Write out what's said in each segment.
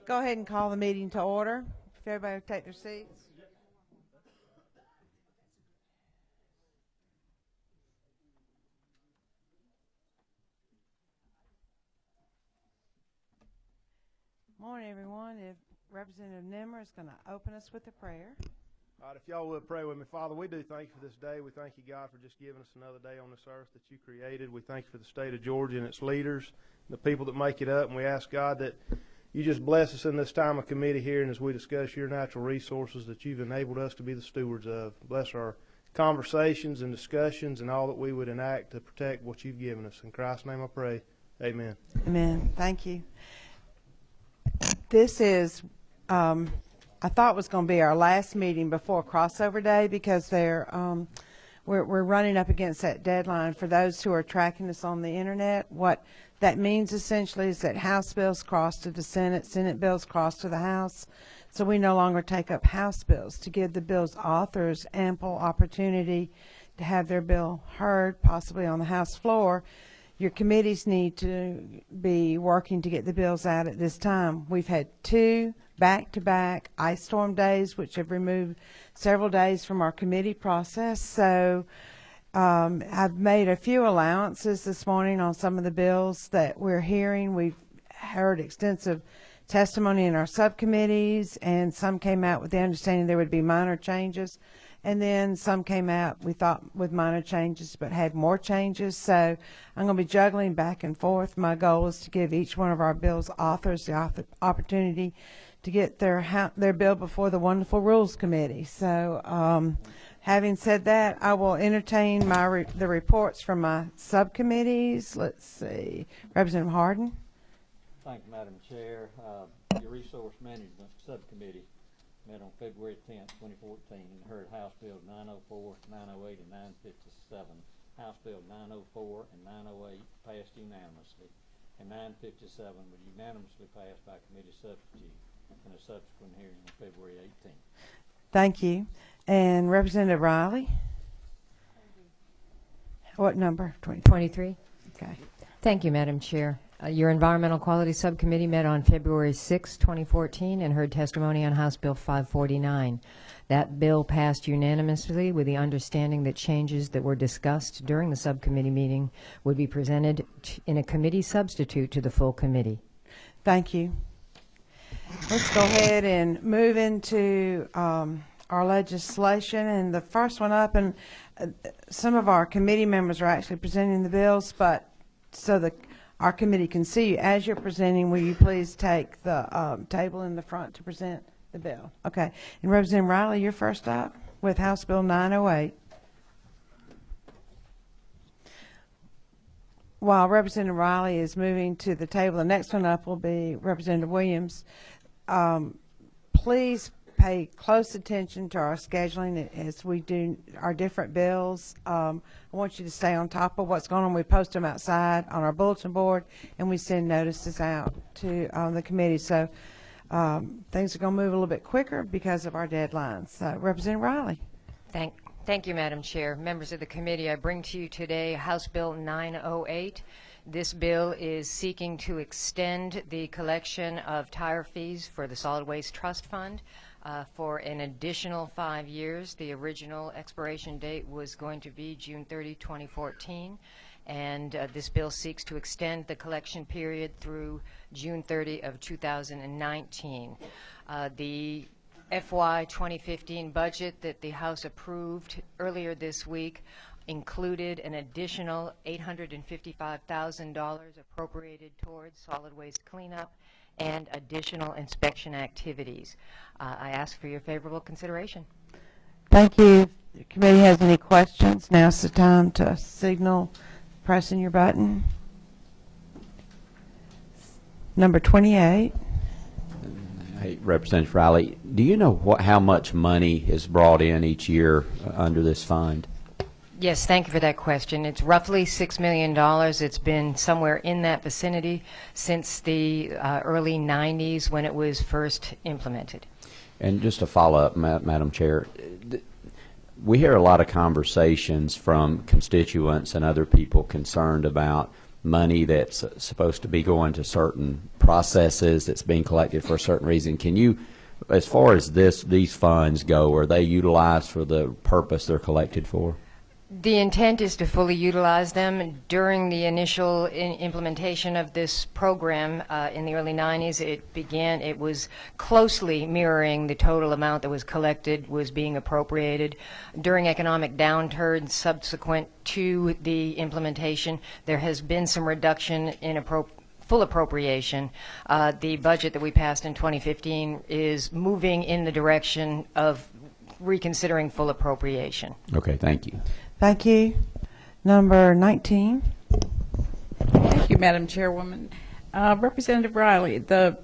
Go ahead and call the meeting to order. If everybody would take their seats. Morning, everyone. If Representative Nimmer is going to open us with a prayer. All right, if y'all would pray with me. Father, we do thank you for this day. We thank you, God, for just giving us another day on this earth that you created. We thank you for the state of Georgia and its leaders, the people that make it up, and we ask, God, that you just bless us in this time of committee here, and as we discuss your natural resources that you've enabled us to be the stewards of. Bless our conversations and discussions and all that we would enact to protect what you've given us. In Christ's name I pray. Amen. Amen. Thank you. This is, I thought it was going to be our last meeting before crossover day because we're running up against that deadline. For those who are tracking us on the internet, what that means essentially is that House bills cross to the Senate, Senate bills cross to the House, so we no longer take up House bills to give the bill's authors ample opportunity to have their bill heard, possibly on the House floor. Your committees need to be working to get the bills out at this time. We've had 2 back-to-back ice storm days, which have removed several days from our committee process. So I've made a few allowances this morning on some of the bills that we're hearing. We've heard extensive testimony in our subcommittees, and some came out with the understanding there would be minor changes. And then some came out, we thought, with minor changes, but had more changes. So I'm going to be juggling back and forth. My goal is to give each one of our bill's authors the opportunity to get their bill before the wonderful Rules Committee. So having said that, I will entertain the reports from my subcommittees. Let's see. Representative Harden. Thank you, Madam Chair. Your Resource Management Subcommittee met on February 10th, 2014, and heard House Bill 904, 908, and 957. House Bill 904 and 908 passed unanimously, and 957 was unanimously passed by committee substitute in a subsequent hearing on February 18th. Thank you. And Representative Riley? What number? 23. Okay. Thank you, Madam Chair. Your Environmental Quality Subcommittee met on February 6, 2014, and heard testimony on House Bill 549. That bill passed unanimously with the understanding that changes that were discussed during the subcommittee meeting would be presented in a committee substitute to the full committee. Thank you. Let's go ahead and move into our legislation. And the first one up, and some of our committee members are actually presenting the bills, but so our committee can see you as you're presenting, will you please take the table in the front to present the bill? Okay. And Representative Riley, you're first up with House Bill 908. While Representative Riley is moving to the table, the next one up will be Representative Williams. Please pay close attention to our scheduling as we do our different bills. I want you to stay on top of what's going on. We post them outside on our bulletin board, and we send notices out to the committee. So things are going to move a little bit quicker because of our deadlines. Representative Riley. Thank you, Madam Chair. Members of the committee, I bring to you today House Bill 908. This bill is seeking to extend the collection of tire fees for the Solid Waste Trust Fund for an additional 5 years. The original expiration date was going to be June 30, 2014, and this bill seeks to extend the collection period through June 30 of 2019. The FY 2015 budget that the House approved earlier this week included an additional $855,000 appropriated towards solid waste cleanup and additional inspection activities. I ask for your favorable consideration. Thank you. If the committee has any questions, now's the time to signal pressing your button. Number 28. Hey, Representative Riley, do you know how much money is brought in each year under this fund? Yes, thank you for that question. It's roughly $6 million. It's been somewhere in that vicinity since the early 90s when it was first implemented. And just to follow up, Madam Chair, we hear a lot of conversations from constituents and other people concerned about money that's supposed to be going to certain processes that's being collected for a certain reason. Can you, as far as these funds go, are they utilized for the purpose they're collected for? The intent is to fully utilize them. During the initial implementation of this program in the early 90s, it was closely mirroring the total amount that was collected was being appropriated. During economic downturn subsequent to the implementation, there has been some reduction in full appropriation. The budget that we passed in 2015 is moving in the direction of reconsidering full appropriation. Okay, thank you. Thank you. Number 19. Thank you, Madam Chairwoman. Representative Riley, this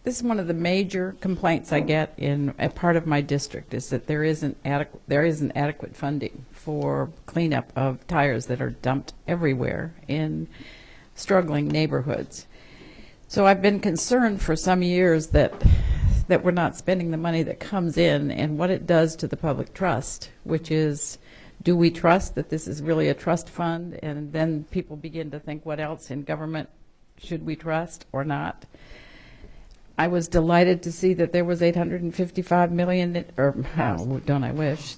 is one of the major complaints I get in a part of my district is that there isn't adequate funding for cleanup of tires that are dumped everywhere in struggling neighborhoods. So I've been concerned for some years that we're not spending the money that comes in and what it does to the public trust, which is, do we trust that this is really a trust fund? And then people begin to think, what else in government should we trust or not? I was delighted to see that there was $855 million, or oh, don't I wish,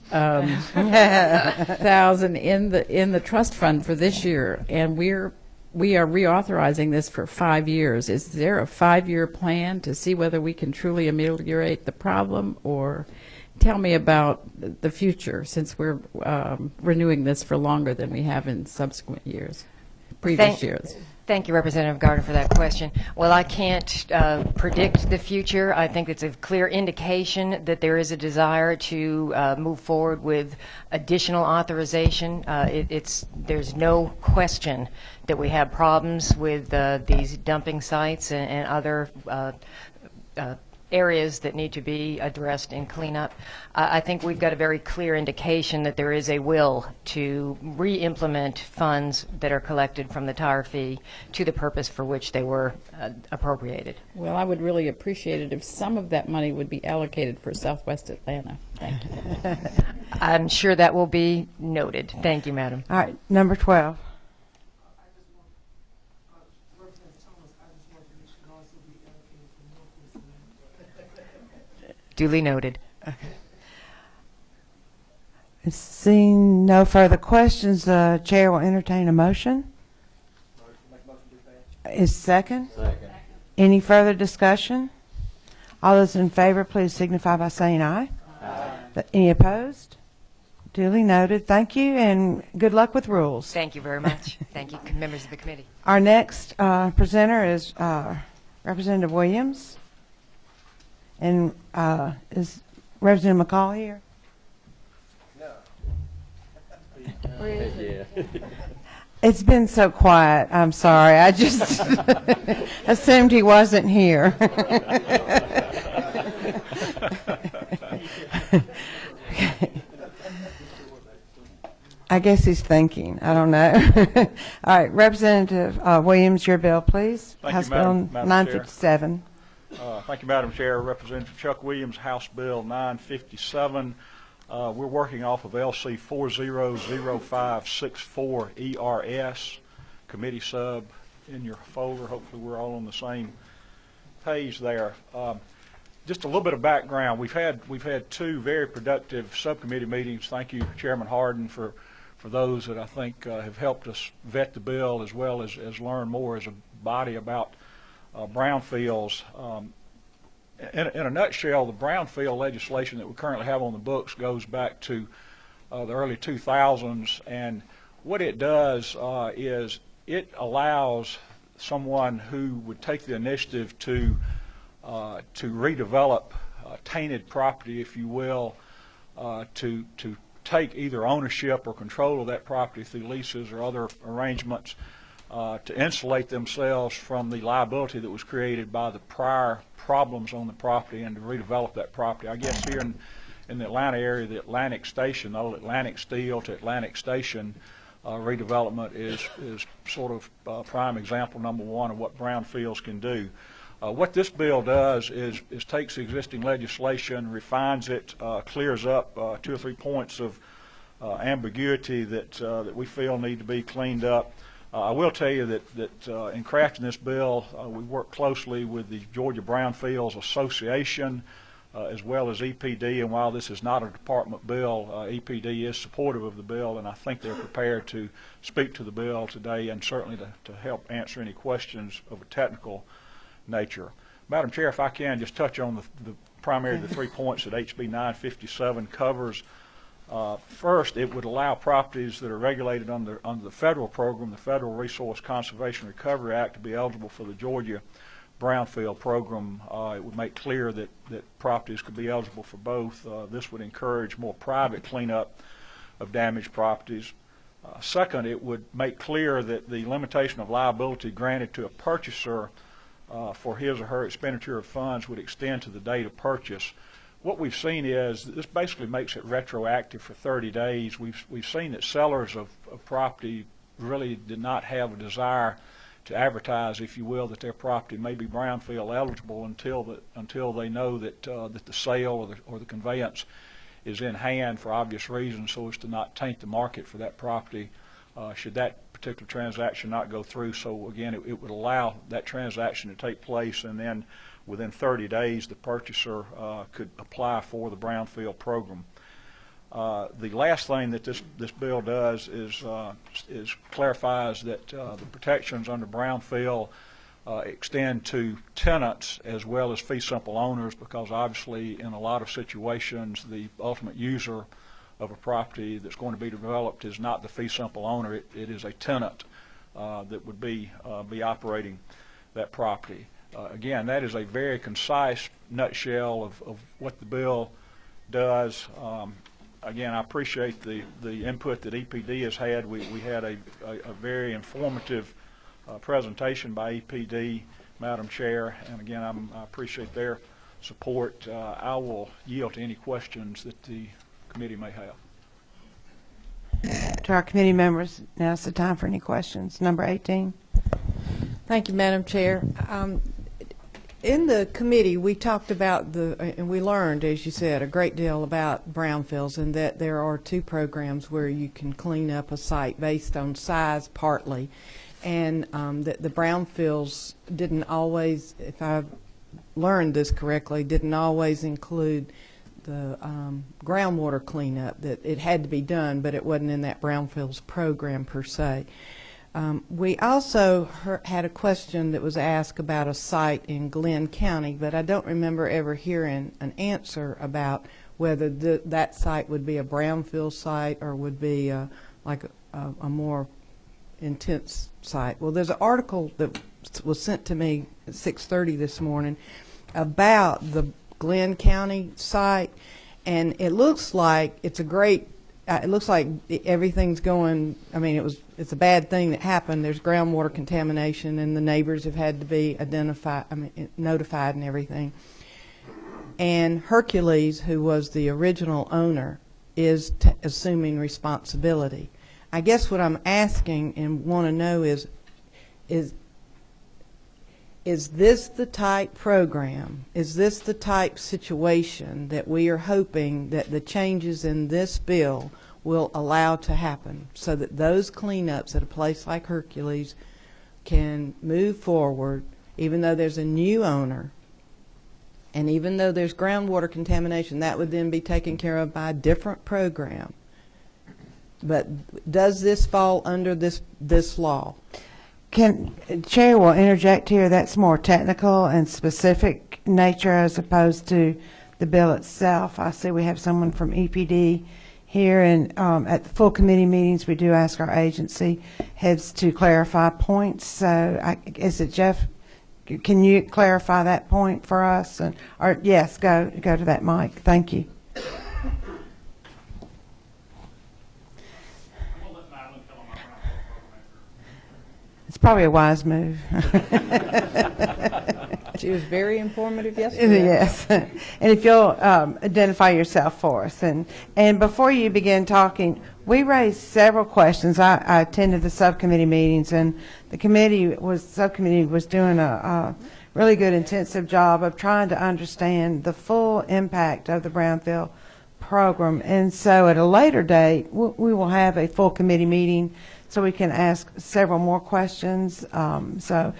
thousand in the trust fund for this year, and we are reauthorizing this for 5 years. Is there a 5-year plan to see whether we can truly ameliorate the problem, or tell me about the future, since we're renewing this for longer than we have in subsequent years, previous years? Thank you, Representative Gardner, for that question. Well, I can't predict the future. I think it's a clear indication that there is a desire to move forward with additional authorization. There's no question that we have problems with these dumping sites and other areas that need to be addressed in cleanup. I think we've got a very clear indication that there is a will to re-implement funds that are collected from the tire fee to the purpose for which they were appropriated. Well, I would really appreciate it if some of that money would be allocated for Southwest Atlanta. Thank you. I'm sure that will be noted. Thank you, Madam. All right, number 12. Duly noted. Seeing no further questions, the chair will entertain a motion. Is second? Second. Any further discussion? All those in favor, please signify by saying aye. Aye. Any opposed? Duly noted. Thank you, and good luck with rules. Thank you very much. Thank you, members of the committee. Our next presenter is Representative Williams. And is Representative McCall here? No. Where is he? Yeah. It's been so quiet. I'm sorry. I just assumed he wasn't here. I guess he's thinking. I don't know. All right, Representative Williams, your bill, please. Thank House you, Madam Bill Chair. 957. Thank you, Madam Chair. Representative Chuck Williams, House Bill 957. We're working off of LC 400564 ERS, committee sub in your folder. Hopefully we're all on the same page there. Just a little bit of background. We've had 2 very productive subcommittee meetings. Thank you, Chairman Harden, for those that I think have helped us vet the bill as well as learn more as a body about brownfields. In a nutshell, the brownfield legislation that we currently have on the books goes back to the early 2000s, and what it does is it allows someone who would take the initiative to redevelop tainted property, if you will, to take either ownership or control of that property through leases or other arrangements, to insulate themselves from the liability that was created by the prior problems on the property and to redevelop that property. I guess here in the Atlanta area, the Atlantic Station, the old Atlantic Steel to Atlantic Station redevelopment is sort of prime example number 1 of what brownfields can do. What this bill does is takes the existing legislation, refines it, clears up 2 or 3 points of ambiguity that we feel need to be cleaned up. I will tell you that in crafting this bill, we worked closely with the Georgia Brownfields Association as well as EPD, and while this is not a department bill, EPD is supportive of the bill, and I think they're prepared to speak to the bill today and certainly to help answer any questions of a technical nature. Madam Chair, if I can just touch on the primary the 3 points that HB 957 covers. First, it would allow properties that are regulated under the federal program, the Federal Resource Conservation Recovery Act, to be eligible for the Georgia Brownfield program. It would make clear that properties could be eligible for both. This would encourage more private cleanup of damaged properties. Second, it would make clear that the limitation of liability granted to a purchaser for his or her expenditure of funds would extend to the date of purchase. What we've seen is this basically makes it retroactive for 30 days. We've seen that sellers of property really did not have a desire to advertise, if you will, that their property may be brownfield eligible until they know that the sale or the conveyance is in hand for obvious reasons, so as to not taint the market for that property should that particular transaction not go through. So again, it would allow that transaction to take place, and then within 30 days the purchaser could apply for the brownfield program. The last thing that this bill does is clarifies that the protections under brownfield extend to tenants as well as fee simple owners, because obviously in a lot of situations the ultimate user of a property that's going to be developed is not the fee simple owner. It is a tenant that would be operating that property. Again, that is a very concise nutshell of what the bill does. Again, I appreciate the input that EPD has had. We had a very informative presentation by EPD, Madam Chair, and again, I appreciate their support. I will yield to any questions that the committee may have. To our committee members, now is the time for any questions. Number 18. Thank you, Madam Chair. In the committee, we talked about and we learned, as you said, a great deal about brownfields, and that there are 2 programs where you can clean up a site based on size partly, and that the brownfields didn't always, if I've learned this correctly, didn't always include the groundwater cleanup, that it had to be done, but it wasn't in that brownfields program per se. We also had a question that was asked about a site in Glenn County, but I don't remember ever hearing an answer about whether that site would be a brownfield site or would be like a more intense site. Well, there's an article that was sent to me at 6:30 this morning about the Glenn County site, and it looks like it's a great it looks like everything's going, I mean, it's a bad thing that happened. There's groundwater contamination, and the neighbors have had to be notified and everything. And Hercules, who was the original owner, is assuming responsibility. I guess what I'm asking and want to know is this the type program, is this the type situation that we are hoping that the changes in this bill will allow to happen, so that those cleanups at a place like Hercules can move forward, even though there's a new owner, and even though there's groundwater contamination, that would then be taken care of by a different program. But does this fall under this law? Chair will interject here. That's more technical and specific nature as opposed to the bill itself. I see we have someone from EPD here, and at the full committee meetings we do ask our agency heads to clarify points. So is it Jeff? Can you clarify that point for us? Or yes, go to that mic. Thank you. It's probably a wise move. She was very informative yesterday. Yes. And if you'll identify yourself for us. And before you begin talking, we raised several questions. I attended the subcommittee meetings, and the subcommittee was doing a really good intensive job of trying to understand the full impact of the brownfield program. And so at a later date, we will have a full committee meeting so we can ask several more questions. So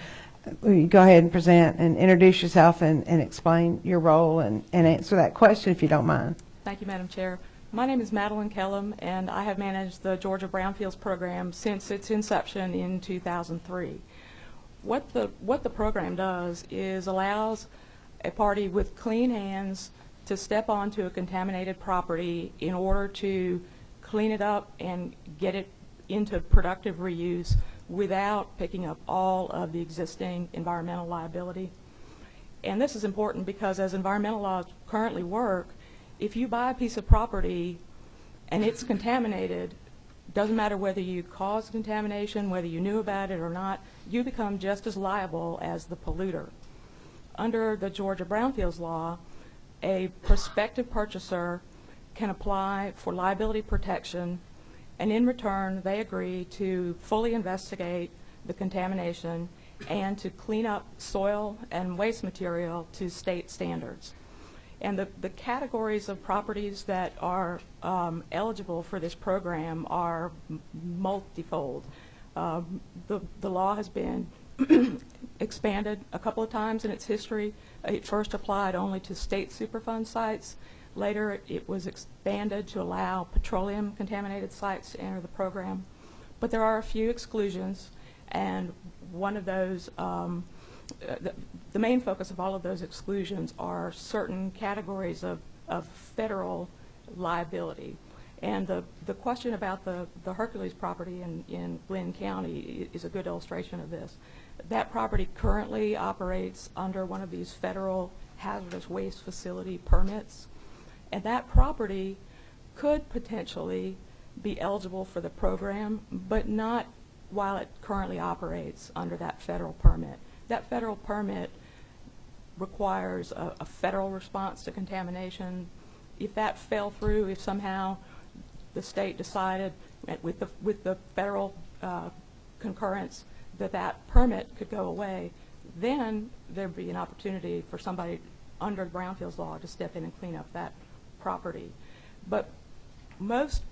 will you go ahead and present and introduce yourself and explain your role and answer that question if you don't mind. Thank you, Madam Chair. My name is Madeline Kellum, and I have managed the Georgia Brownfields program since its inception in 2003. What the program does is allows a party with clean hands to step onto a contaminated property in order to clean it up and get it into productive reuse without picking up all of the existing environmental liability. And this is important because as environmental laws currently work, if you buy a piece of property and it's contaminated, doesn't matter whether you caused contamination, whether you knew about it or not, you become just as liable as the polluter. Under the Georgia Brownfields law, a prospective purchaser can apply for liability protection, and in return they agree to fully investigate the contamination and to clean up soil and waste material to state standards. And the categories of properties that are eligible for this program are multifold. The law has been expanded a couple of times in its history. It first applied only to state Superfund sites. Later it was expanded to allow petroleum contaminated sites to enter the program. But there are a few exclusions, and one of those the main focus of all of those exclusions are certain categories of federal liability. And the question about the Hercules property in Glynn County is a good illustration of this. That property currently operates under one of these federal hazardous waste facility permits, and that property could potentially be eligible for the program, but not while it currently operates under that federal permit. That federal permit requires a federal response to contamination. If that fell through, if somehow the state decided with the federal concurrence that permit could go away, then there'd be an opportunity for somebody under the Brownfields law to step in and clean up that property. But most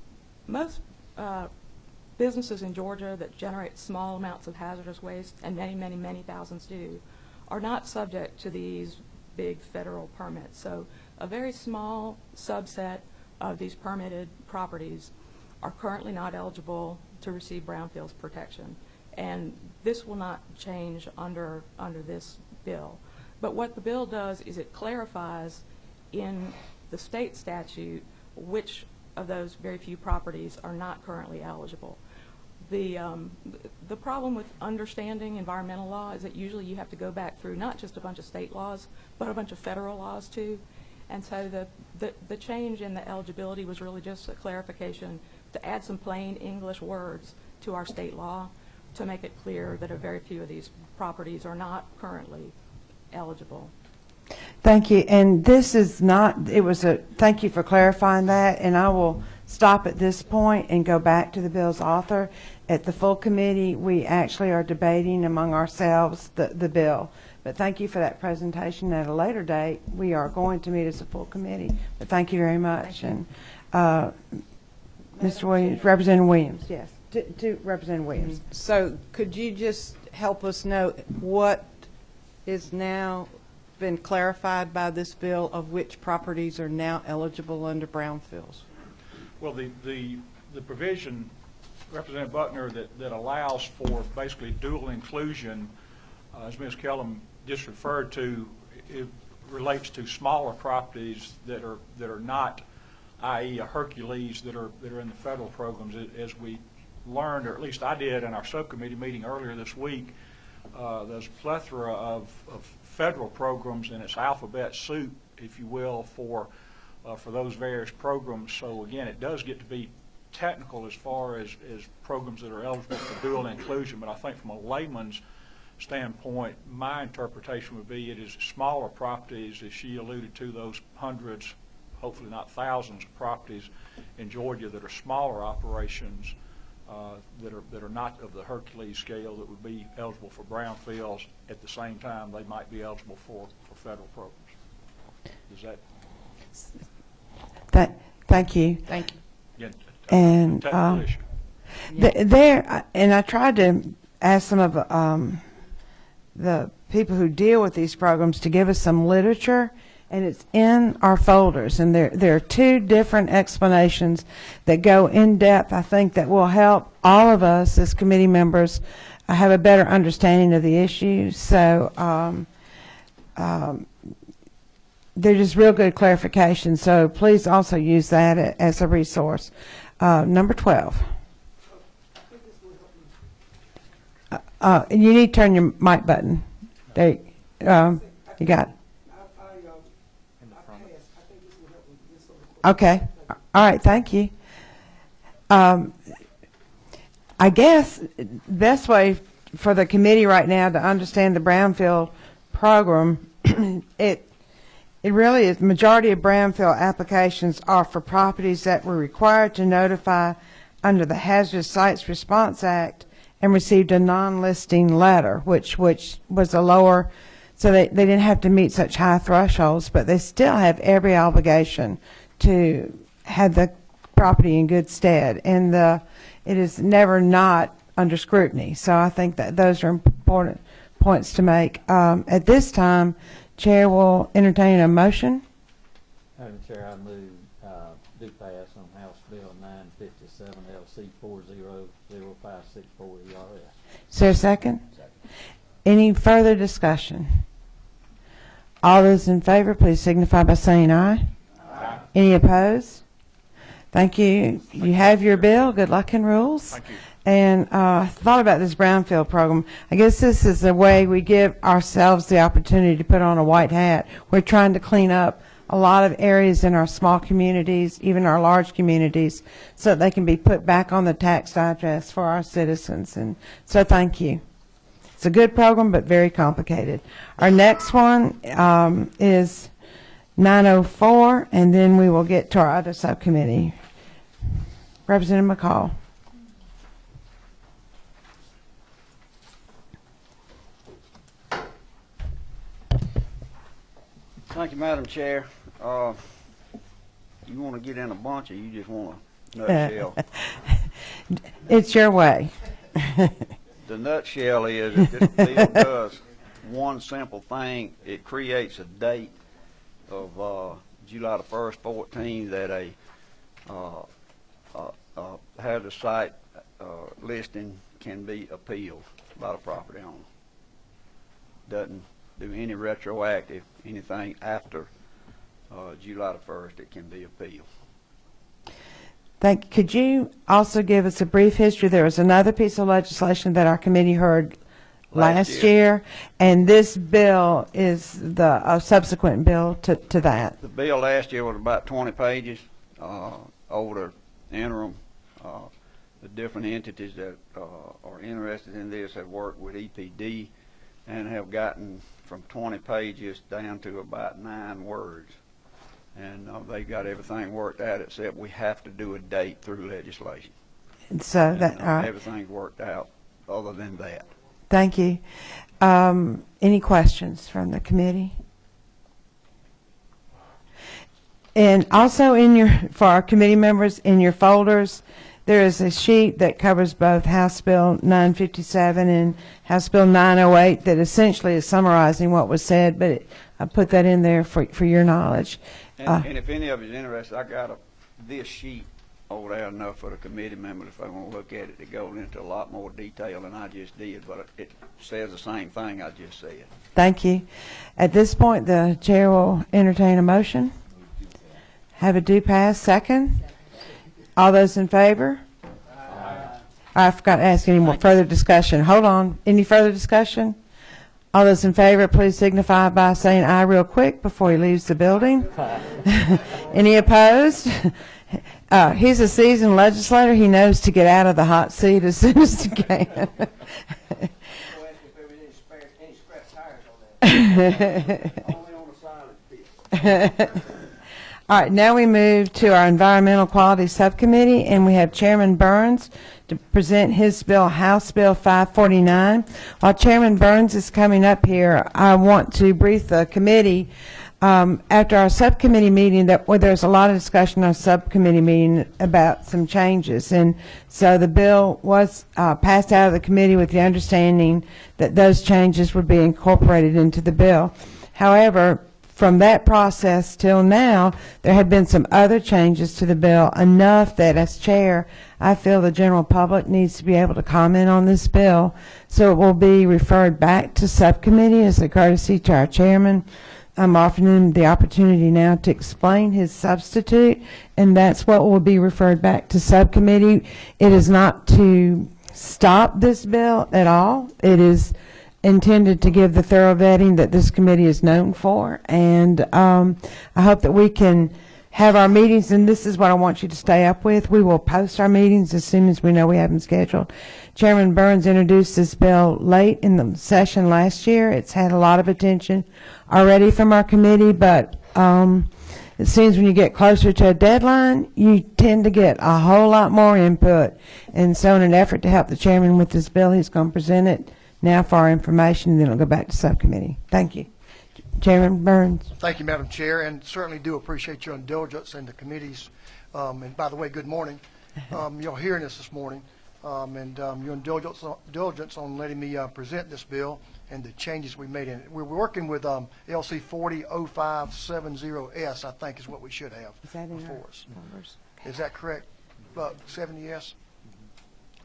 businesses in Georgia that generate small amounts of hazardous waste, and many thousands do, are not subject to these big federal permits. So a very small subset of these permitted properties are currently not eligible to receive Brownfields protection. And this will not change under this bill. But what the bill does is it clarifies in the state statute which of those very few properties are not currently eligible. The problem with understanding environmental law is that usually you have to go back through not just a bunch of state laws, but a bunch of federal laws too. And so the change in the eligibility was really just a clarification to add some plain English words to our state law to make it clear that a very few of these properties are not currently eligible. Thank you. And this is not, thank you for clarifying that, and I will stop at this point and go back to the bill's author. At the full committee, we actually are debating among ourselves the bill. But thank you for that presentation. At a later date, we are going to meet as a full committee. But thank you very much. And Mr. Williams, Representative Williams, yes, to Representative Williams. So could you just help us know what is now been clarified by this bill of which properties are now eligible under Brownfields? Well, the provision, Representative Buckner, that allows for basically dual inclusion, as Ms. Kellum just referred to, it relates to smaller properties that are not, i.e. a Hercules, that are in the federal programs. As we learned, or at least I did in our subcommittee meeting earlier this week, there's a plethora of federal programs, and it's alphabet soup, if you will, for those various programs. So again, it does get to be technical as far as programs that are eligible for dual inclusion, but I think from a layman's standpoint, my interpretation would be it is smaller properties, as she alluded to, those hundreds, hopefully not thousands of properties in Georgia that are smaller operations that are not of the Hercules scale that would be eligible for Brownfields. At the same time, they might be eligible for federal programs. Is that? Thank you. Thank you. Again, And technical issue. There, and I tried to ask some of the people who deal with these programs to give us some literature, and it's in our folders. And there are two different explanations that go in depth, I think, that will help all of us as committee members have a better understanding of the issue. So they're just real good clarification. So please also use that as a resource. Number 12. You need to turn your mic button. There, you got it. Okay. All right. Thank you. I guess the best way for the committee right now to understand the brownfield program, it really is. The majority of brownfield applications are for properties that were required to notify under the Hazardous Sites Response Act and received a non-listing letter, which was a lower, so they didn't have to meet such high thresholds, but they still have every obligation to have the property in good stead, and it is never not under scrutiny. So I think that those are important points to make. At this time, Chair will entertain a motion. Madam Chair, I move do pass on House Bill 957 LC 400564 ERS. Is there a second? Second. Any further discussion? All those in favor, please signify by saying aye. Aye. Any opposed? Thank you. You have your bill. Good luck in rules. Thank you. And thought about this brownfield program. I guess this is the way we give ourselves the opportunity to put on a white hat. We're trying to clean up a lot of areas in our small communities, even our large communities, so that they can be put back on the tax digest for our citizens. And so thank you. It's a good program, but very complicated. Our next one is 904, and then we will get to our other subcommittee. Representative McCall. Thank you, Madam Chair. You want to get in a bunch, or you just want a nutshell? It's your way. The nutshell is that this bill does one simple thing. It creates a date of July the 1st, 14, that a hazardous site listing can be appealed by the property owner. Doesn't do any retroactive, anything after July the 1st, it can be appealed. Could you also give us a brief history? There was another piece of legislation that our committee heard last year, and this bill is the subsequent bill to that. The bill last year was about 20 pages. Over the interim, the different entities that are interested in this have worked with EPD and have gotten from 20 pages down to about 9 words. And they've got everything worked out, except we have to do a date through legislation. So and, everything's worked out other than that. Thank you. Any questions from the committee? And also for our committee members, in your folders, there is a sheet that covers both House Bill 957 and House Bill 908 that essentially is summarizing what was said, but I put that in there for your knowledge. And if any of you is interested, I got this sheet over there enough for the committee members if they want to look at it. It goes into a lot more detail than I just did, but it says the same thing I just said. Thank you. At this point, the chair will entertain a motion. Have a do pass. Second. All those in favor? Aye. I forgot to ask any more further discussion. Hold on. Any further discussion? All those in favor, please signify by saying aye real quick before he leaves the building. Any opposed? He's a seasoned legislator. He knows to get out of the hot seat as soon as he can. All right, now we move to our Environmental Quality Subcommittee, and we have Chairman Burns to present his bill, House Bill 549. While Chairman Burns is coming up here, I want to brief the committee after our subcommittee meeting, there's a lot of discussion on our subcommittee meeting about some changes, and so the bill was passed out of the committee with the understanding that those changes would be incorporated into the bill. However, from that process till now, there have been some other changes to the bill, enough that as chair, I feel the general public needs to be able to comment on this bill. So it will be referred back to subcommittee as a courtesy to our chairman. I'm offering him the opportunity now to explain his substitute, and that's what will be referred back to subcommittee. It is not to stop this bill at all. It is intended to give the thorough vetting that this committee is known for, and I hope that we can have our meetings, and this is what I want you to stay up with. We will post our meetings as soon as we know we have them scheduled. Chairman Burns introduced this bill late in the session last year. It's had a lot of attention already from our committee, but it seems when you get closer to a deadline, you tend to get a whole lot more input. And so in an effort to help the chairman with this bill, he's going to present it now for our information, and then it'll go back to subcommittee. Thank you. Chairman Burns. Thank you, Madam Chair, and certainly do appreciate your indulgence in the committees. And by the way, good morning. You're hearing this morning, and your indulgence on letting me present this bill and the changes we made in it. We're working with LC 400570S, I think is what we should have before us. Is that correct? 70S?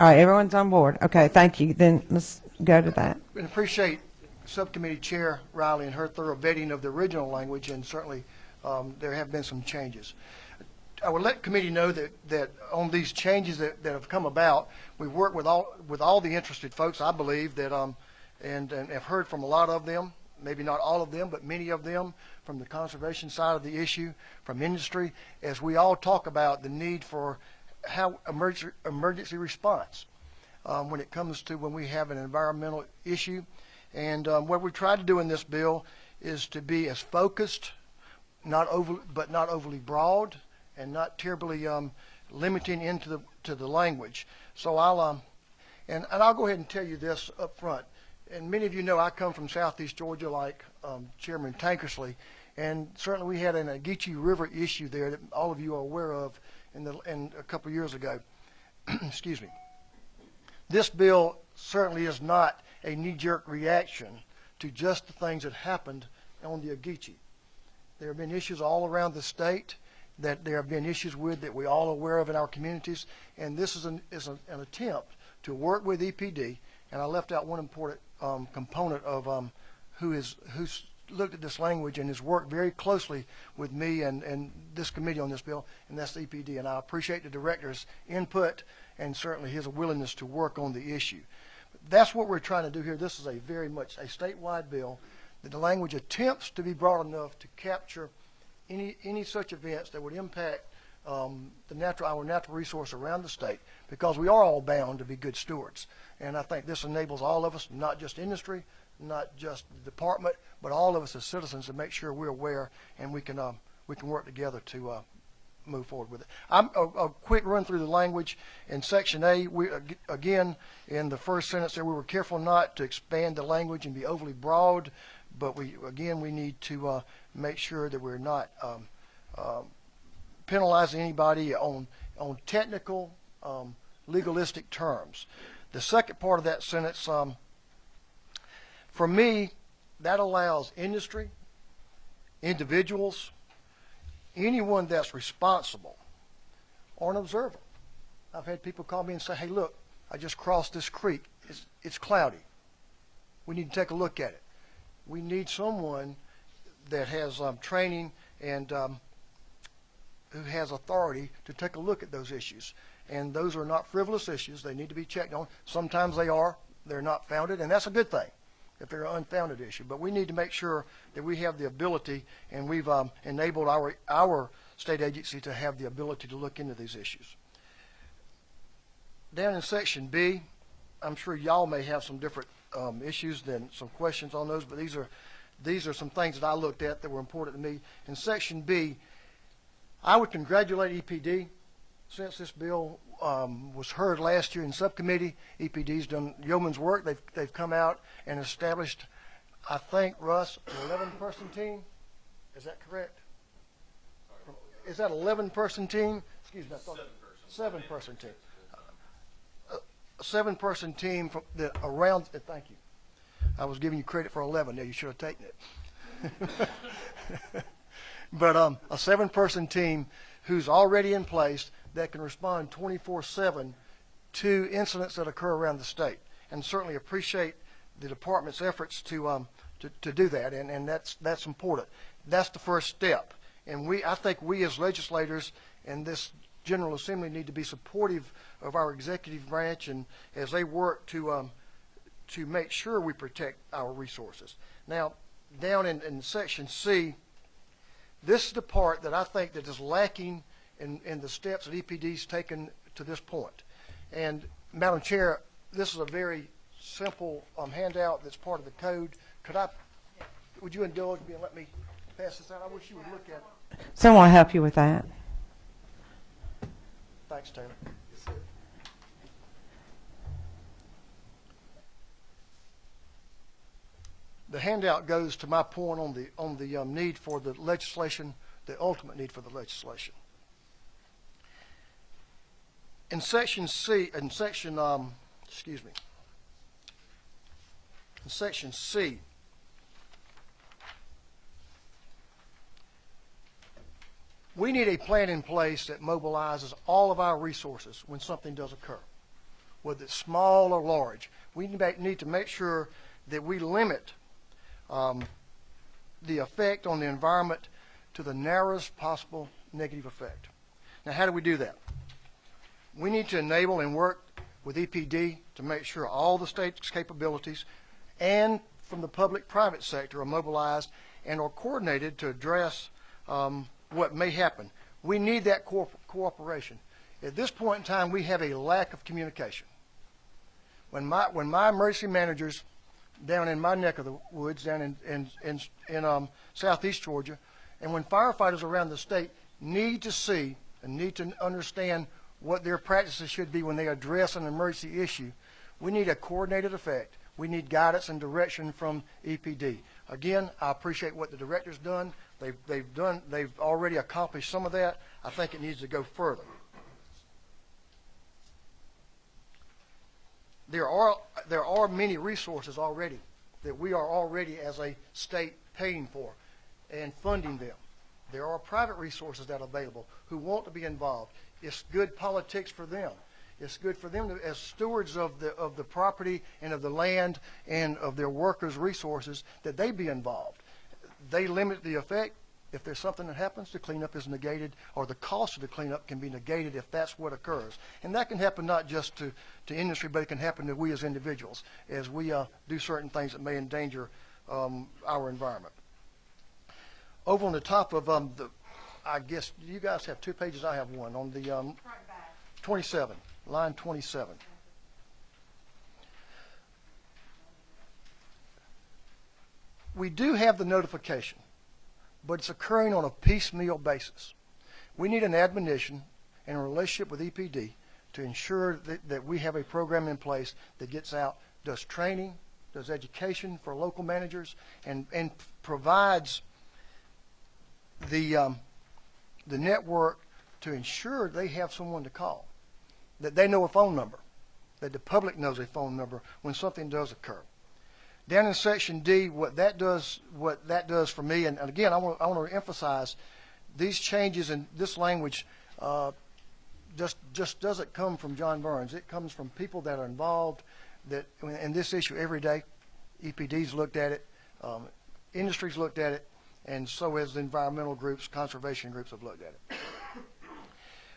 All right, everyone's on board. Okay, thank you. Then let's go to that. And appreciate Subcommittee Chair Riley and her thorough vetting of the original language, and certainly there have been some changes. I would let committee know that on these changes that have come about, we've worked with all the interested folks, I believe, that and have heard from a lot of them, maybe not all of them, but many of them, from the conservation side of the issue, from industry, as we all talk about the need for how emergency response when it comes to when we have an environmental issue. And what we try to do in this bill is to be as focused, but not overly broad, and not terribly limiting into the language. So I'll go ahead and tell you this up front. And many of you know I come from Southeast Georgia, like Chairman Tankersley, and certainly we had an Ogeechee River issue there that all of you are aware of in a couple of years ago. Excuse me. This bill certainly is not a knee-jerk reaction to just the things that happened on the Ogeechee. There have been issues all around the state that there have been issues with that we're all aware of in our communities, and this is an attempt to work with EPD. And I left out one important component of who's looked at this language and has worked very closely with me and this committee on this bill, and that's the EPD. And I appreciate the director's input and certainly his willingness to work on the issue. But that's what we're trying to do here. This is a very much a statewide bill that the language attempts to be broad enough to capture any such events that would impact our natural resource around the state, because we are all bound to be good stewards. And I think this enables all of us, not just industry, not just the department, but all of us as citizens, to make sure we're aware and we can work together to move forward with it. A quick run through the language in Section A. We again, in the first sentence there, we were careful not to expand the language and be overly broad, but we need to make sure that we're not penalizing anybody on technical, legalistic terms. The second part of that sentence, for me, that allows industry, individuals, anyone that's responsible or an observer. I've had people call me and say, hey, look, I just crossed this creek. It's cloudy. We need to take a look at it. We need someone that has training and who has authority to take a look at those issues. And those are not frivolous issues. They need to be checked on. Sometimes they are. They're not founded, and that's a good thing if they're an unfounded issue. But we need to make sure that we have the ability, and we've enabled our state agency to have the ability to look into these issues. Down in Section B, I'm sure y'all may have some different issues than some questions on those, but these are some things that I looked at that were important to me. In Section B, I would congratulate EPD. Since this bill was heard last year in subcommittee, EPD's done yeoman's work. They've come out and established, I think, Russ, an 11-person team. Is that correct? Is that 11-person team? Excuse me. Seven-person team. A 7-person team from the around. Thank you. I was giving you credit for 11 there. You should have taken it. But a 7-person team who's already in place that can respond 24/7 to incidents that occur around the state, and certainly appreciate the department's efforts to do that, and that's important. That's the first step, and I think we as legislators and this General Assembly need to be supportive of our executive branch and as they work to make sure we protect our resources. Now, down in Section C, this is the part that I think that is lacking in the steps that EPD's taken to this point. And Madam Chair, this is a very simple handout that's part of the code. Would you indulge me and let me pass this out? I wish you would look at it. Someone will help you with that. Thanks, Taylor. The handout goes to my point on the need for the legislation, the ultimate need for the legislation. In Section C, in Section C, we need a plan in place that mobilizes all of our resources when something does occur, whether it's small or large. We need to make sure that we limit the effect on the environment to the narrowest possible negative effect. Now, how do we do that? We need to enable and work with EPD to make sure all the state's capabilities and from the public-private sector are mobilized and are coordinated to address what may happen. We need that cooperation. At this point in time, we have a lack of communication. When my emergency managers down in my neck of the woods, down in southeast Georgia, and when firefighters around the state need to see and need to understand what their practices should be when they address an emergency issue, we need a coordinated effect. We need guidance and direction from EPD. Again, I appreciate what the director's done. They've already accomplished some of that. I think it needs to go further. There are many resources already that we are already as a state paying for and funding them. There are private resources that are available who want to be involved. It's good politics for them. It's good for them as stewards of the property and of the land and of their workers' resources that they be involved. They limit the effect. If there's something that happens, the cleanup is negated, or the cost of the cleanup can be negated if that's what occurs. And that can happen not just to industry, but it can happen to we as individuals as we do certain things that may endanger our environment. Over on the top of I guess you guys have 2 pages. I have one on the 27, line 27. We do have the notification, but it's occurring on a piecemeal basis. We need an admonition and a relationship with EPD to ensure that we have a program in place that gets out, does training, does education for local managers, and provides the network to ensure they have someone to call, that they know a phone number, that the public knows a phone number when something does occur. Down in Section D, what that does for me, and again, I want to emphasize these changes in this language just doesn't come from John Burns. It comes from people that are involved in this issue every day. EPD's looked at it, industry's looked at it, and so has the environmental groups, conservation groups have looked at it.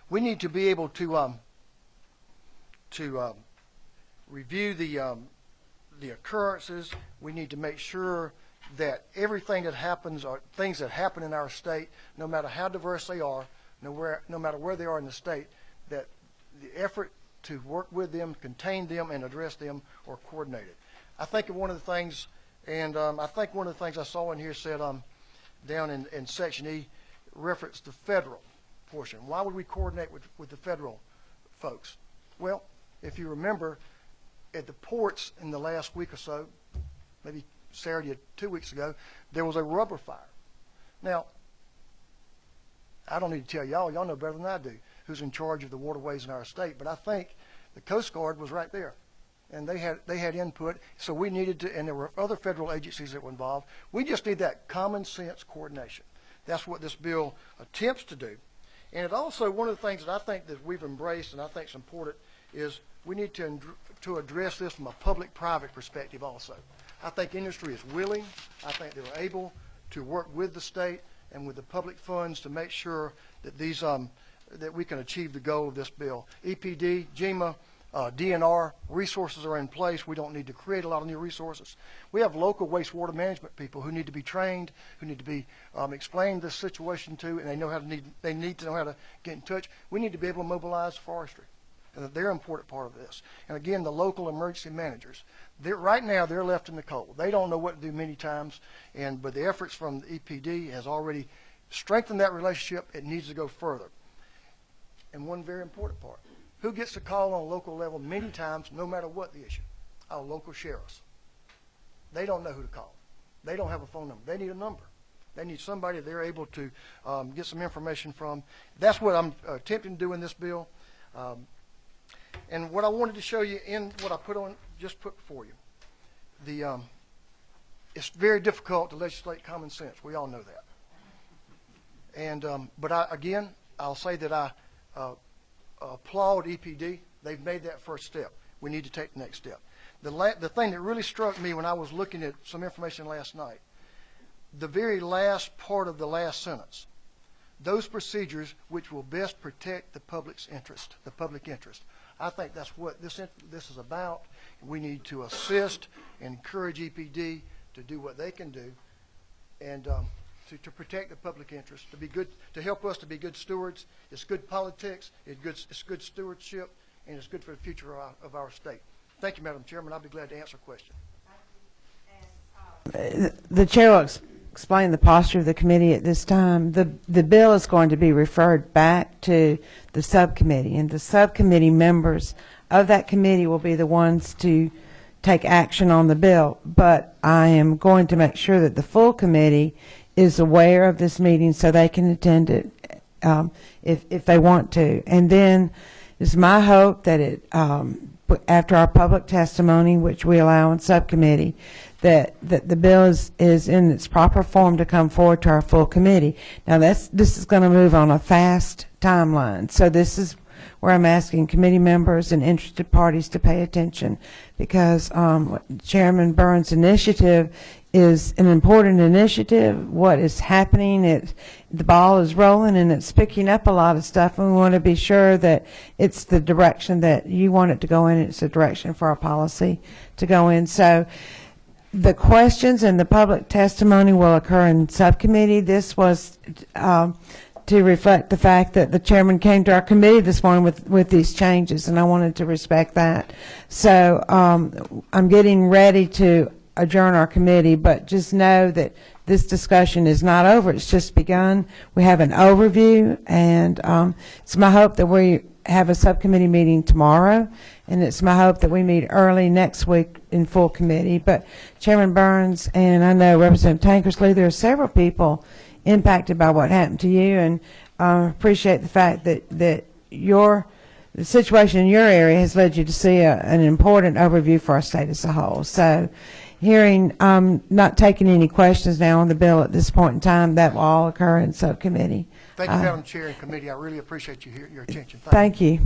We need to be able to review the occurrences. We need to make sure that everything that happens are things that happen in our state, no matter how diverse they are, no matter where they are in the state, that the effort to work with them, contain them, and address them are coordinated. I think one of the things, and I think one of the things I saw in here said down in Section E, referenced the federal portion. Why would we coordinate with the federal folks? Well, if you remember, at the ports in the last week or so, maybe Saturday or 2 weeks ago, there was a rubber fire. Now, I don't need to tell y'all know better than I do who's in charge of the waterways in our state, but I think the Coast Guard was right there. And they had input, so we needed to, and there were other federal agencies that were involved. We just need that common sense coordination. That's what this bill attempts to do. And it also, one of the things that I think that we've embraced and I think is important is we need to address this from a public-private perspective also. I think industry is willing. I think they're able to work with the state and with the public funds to make sure that these that we can achieve the goal of this bill. EPD, GEMA, DNR, resources are in place. We don't need to create a lot of new resources. We have local wastewater management people who need to be trained, who need to be explained this situation to, and they need to know how to get in touch. We need to be able to mobilize forestry, and they're an important part of this. And again, the local emergency managers. Right now, they're left in the cold. They don't know what to do many times, but the efforts from the EPD has already strengthened that relationship. It needs to go further. And one very important part. Who gets a call on a local level many times, no matter what the issue? Our local sheriffs. They don't know who to call. They don't have a phone number. They need a number. They need somebody they're able to get some information from. That's what I'm attempting to do in this bill. And what I wanted to show you in what I just put before you. It's very difficult to legislate common sense. We all know that. And but again, I'll say that I applaud EPD. They've made that first step. We need to take the next step. The thing that really struck me when I was looking at some information last night, the very last part of the last sentence, those procedures which will best protect the public's interest, the public interest. I think that's what this is about. We need to assist and encourage EPD to do what they can do and to protect the public interest, to be good, to help us to be good stewards. It's good politics, it's good stewardship, and it's good for the future of our state. Thank you, Madam Chairman. I'll be glad to answer questions. The chair will explain the posture of the committee at this time. The bill is going to be referred back to the subcommittee, and the subcommittee members of that committee will be the ones to take action on the bill. But I am going to make sure that the full committee is aware of this meeting so they can attend it if they want to. And then it's my hope that after our public testimony, which we allow in subcommittee, that the bill is in its proper form to come forward to our full committee. Now this is going to move on a fast timeline. So this is where I'm asking committee members and interested parties to pay attention, because Chairman Burns' initiative is an important initiative. What is happening, the ball is rolling and it's picking up a lot of stuff, and we want to be sure that it's the direction that you want it to go in. It's the direction for our policy to go in. So the questions and the public testimony will occur in subcommittee. This was to reflect the fact that the chairman came to our committee this morning with these changes, and I wanted to respect that. So I'm getting ready to adjourn our committee, but just know that this discussion is not over. It's just begun. We have an overview, and it's my hope that we have a subcommittee meeting tomorrow, and it's my hope that we meet early next week in full committee. But Chairman Burns and I know Representative Tankersley, there are several people impacted by what happened to you, and appreciate the fact that the situation in your area has led you to see an important overview for our state as a whole. So not taking any questions now on the bill at this point in time. That will all occur in subcommittee. Thank you, Madam Chair and committee. I really appreciate your attention. Thank you.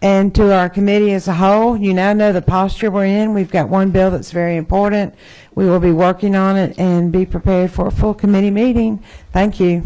And to our committee as a whole, you now know the posture we're in. We've got one bill that's very important. We will be working on it and be prepared for a full committee meeting. Thank you.